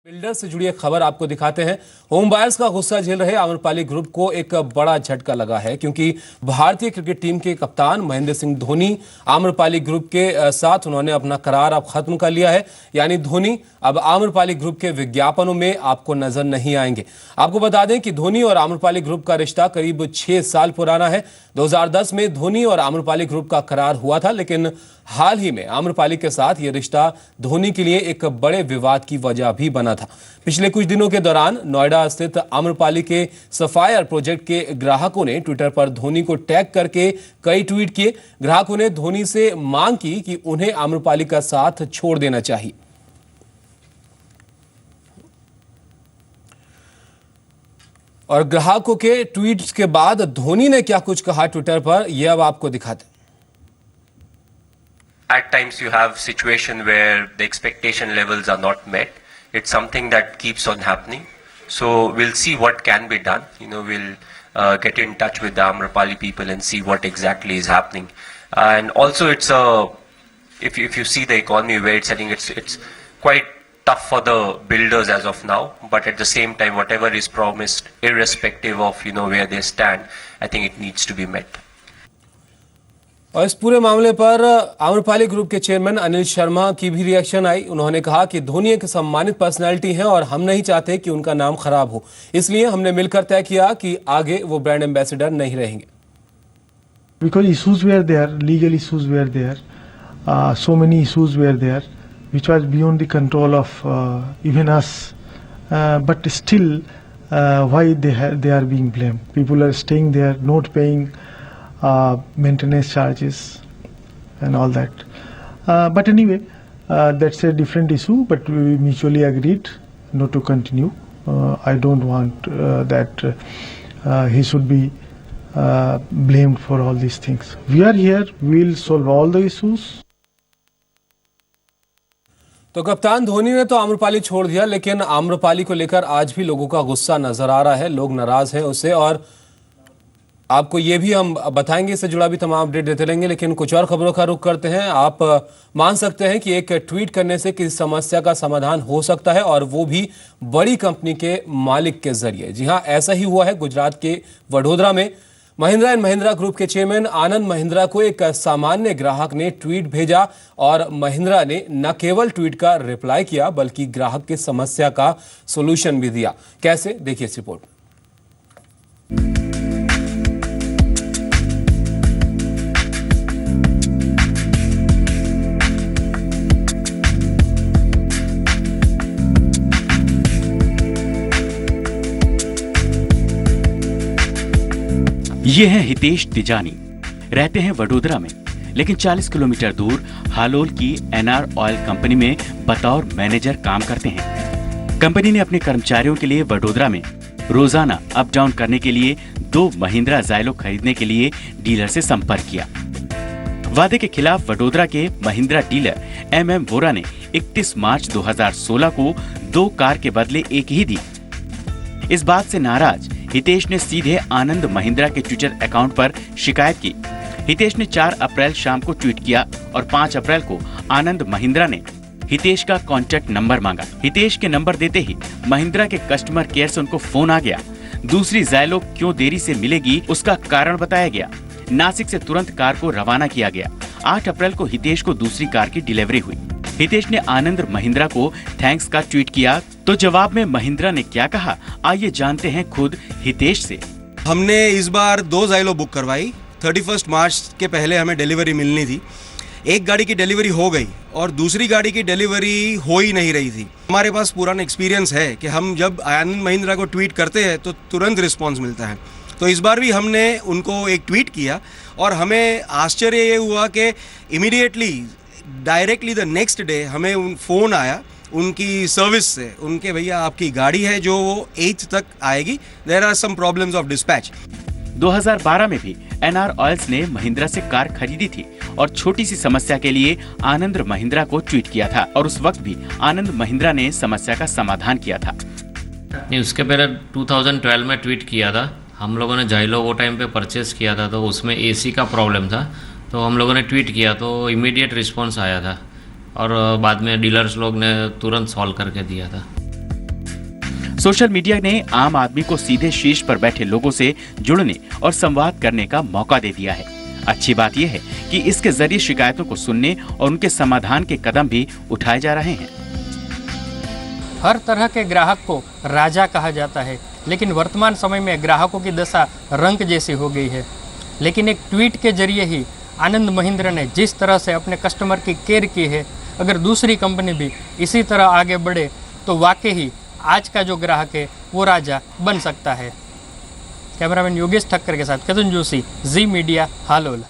Builder से जुड़ी एक खबर आपको दिखाते हैं। होम बायर्स का गुस्सा झेल रहे आम्रपाली ग्रुप को एक बड़ा झटका लगा है, क्योंकि भारतीय क्रिकेट टीम के कप्तान महेंद्र सिंह धोनी आम्रपाली ग्रुप के साथ उन्होंने अपना करार अब खत्म कर लिया है। यानी धोनी अब आम्रपाली ग्रुप के विज्ञापनों में आपको नजर नहीं आएंगे। आपको बता दें कि धोनी और आम्रपाली ग्रुप का रिश्ता करीब 6 साल पुराना है। 2010 में धोनी और आम्रपाली ग्रुप का करार हुआ था, लेकिन हाल ही में आम्रपाली के साथ यह रिश्ता धोनी के लिए एक बड़े विवाद की वजह भी बना था। पिछले कुछ दिनों के दौरान नोएडा स्थित आम्रपाली के सफायर प्रोजेक्ट के ग्राहकों ने ट्विटर पर धोनी को टैग करके कई ट्वीट किए। ग्राहकों ने धोनी से मांग की कि उन्हें आम्रपाली का साथ छोड़ देना चाहिए। और ग्राहकों के ट्वीट्स के बाद धोनी ने क्या कुछ कहा ट्विटर पर, यह अब आपको दिखाते हैं। At times you have situation where the expectation levels are not met. It's something that keeps on happening. So we'll see what can be done. We'll get in touch with the Amrapali people and see what exactly is happening. And also it's if you see the economy where it's heading, it's quite tough for the builders as of now. But at the same time, whatever is promised, irrespective of where they stand, I think it needs to be met. और इस पूरे मामले पर Amrapali group के chairman Anil Sharma की भी reaction I. उन्होंने कहा कि धोनी एक सम्मानित पर्सनैलिटी हैं और हम नहीं चाहते कि उनका नाम खराब हो, इसलिए हमने मिलकर तय किया कि आगे वो ब्रांड एम्बेसडर नहीं रहेंगे। Because issues were there, legal issues were there, so many issues were there, which was beyond the control of even us. But still, why they are being blamed? People are staying there, not paying maintenance charges and all that. But anyway, that's a different issue. But we mutually agreed not to continue. I don't want that he should be blamed for all these things. We are here. We'll solve all the issues. तो कप्तान धोनी ने तो आम्रपाली छोड़ दिया, लेकिन आम्रपाली को लेकर आज भी लोगों का गुस्सा नजर आ रहा है। लोग नाराज हैं उससे, और आपको ये भी हम बताएंगे, इससे जुड़ा भी तमाम अपडेट देते रहेंगे। लेकिन कुछ और खबरों का रुख करते हैं। आप मान सकते हैं कि एक ट्वीट करने से किसी समस्या का समाधान हो सकता है, और वो भी बड़ी कंपनी के मालिक के जरिए। जी हां, ऐसा ही हुआ है गुजरात के वडोदरा में। महिंद्रा एंड महिंद्रा ग्रुप के चेयरमैन आनंद महिंद्रा को एक सामान्य ग्राहक ने ट्वीट भेजा, और महिंद्रा ने न केवल ट्वीट का रिप्लाई किया, बल्कि ग्राहक की समस्या का सोल्यूशन भी दिया। कैसे, देखिए इस रिपोर्ट में। ये हैं हितेश तिजानी, रहते हैं वडोदरा में, लेकिन 40 किलोमीटर दूर हालोल की एनआर ऑयल कंपनी में बतौर मैनेजर काम करते हैं। कंपनी ने अपने कर्मचारियों के लिए वडोदरा में रोजाना अप डाउन करने के लिए 2 महिंद्रा ज़ाइलो खरीदने के लिए डीलर से संपर्क किया। वादे के खिलाफ वडोदरा के महिंद्रा डीलर MM वोरा ने 31 मार्च 2016 को 2 कार के बदले एक ही दी। इस बात से नाराज हितेश ने सीधे आनंद महिंद्रा के ट्विटर अकाउंट पर शिकायत की। हितेश ने 4 अप्रैल शाम को ट्वीट किया और 5 अप्रैल को आनंद महिंद्रा ने हितेश का कॉन्टैक्ट नंबर मांगा। हितेश के नंबर देते ही महिंद्रा के कस्टमर केयर से उनको फोन आ गया। दूसरी ज़ाइलो क्यों देरी से मिलेगी, उसका कारण बताया गया। नासिक से तुरंत कार को रवाना किया गया। 8 अप्रैल को हितेश को दूसरी कार की डिलीवरी हुई। हितेश ने आनंद महिंद्रा को थैंक्स का ट्वीट किया, तो जवाब में महिंद्रा ने क्या कहा, आइए जानते हैं खुद हितेश से। हमने इस बार 2 ज़ाइलो बुक करवाई। 31 मार्च के पहले हमें डिलीवरी मिलनी थी। एक गाड़ी की डिलीवरी हो गई और दूसरी गाड़ी की डिलीवरी हो ही नहीं रही थी। हमारे पास पुराना एक्सपीरियंस है कि हम जब आनंद महिंद्रा को ट्वीट करते हैं तो तुरंत रिस्पॉन्स मिलता है। तो इस बार भी हमने उनको एक ट्वीट किया, और हमें आश्चर्य ये हुआ कि immediately directly the next day हमें फ़ोन आया उनकी सर्विस से, उनके भैया आपकी गाड़ी है जो 8 तक आएगी, there are some problems of dispatch. 2012 में भी एनआर ऑयल्स ने महिंद्रा से कार खरीदी थी और छोटी सी समस्या के लिए आनंद महिंद्रा को ट्वीट किया था, और उस वक्त भी आनंद महिंद्रा ने समस्या का समाधान किया था। नहीं, उसके पहले 2012 में ट्वीट किया था। हम लोगों ने ज़ाइलो वो टाइम पे परचेस किया था, तो उसमें AC का प्रॉब्लम था, तो हम लोगों ने ट्वीट किया तो इमीडिएट रिस्पॉन्स आया था, और बाद में डीलर्स लोग ने तुरंत सॉल्व करके दिया था। सोशल मीडिया ने आम आदमी को सीधे शीर्ष पर बैठे लोगों से जुड़ने और संवाद करने का मौका दे दिया है। अच्छी बात यह है कि इसके जरिए शिकायतों को सुनने और उनके समाधान के कदम भी उठाए जा रहे हैं। हर तरह के ग्राहक को राजा कहा जाता है, लेकिन वर्तमान समय में ग्राहकों की दशा रंक जैसी हो गई है। लेकिन एक ट्वीट के जरिए ही आनंद महिंद्रा ने जिस तरह से अपने कस्टमर की केयर की है, अगर दूसरी कंपनी भी इसी तरह आगे बढ़े तो वाकई ही आज का जो ग्राहक है वो राजा बन सकता है। कैमरामैन योगेश ठक्कर के साथ केतन जोशी, जी मीडिया, हालोल।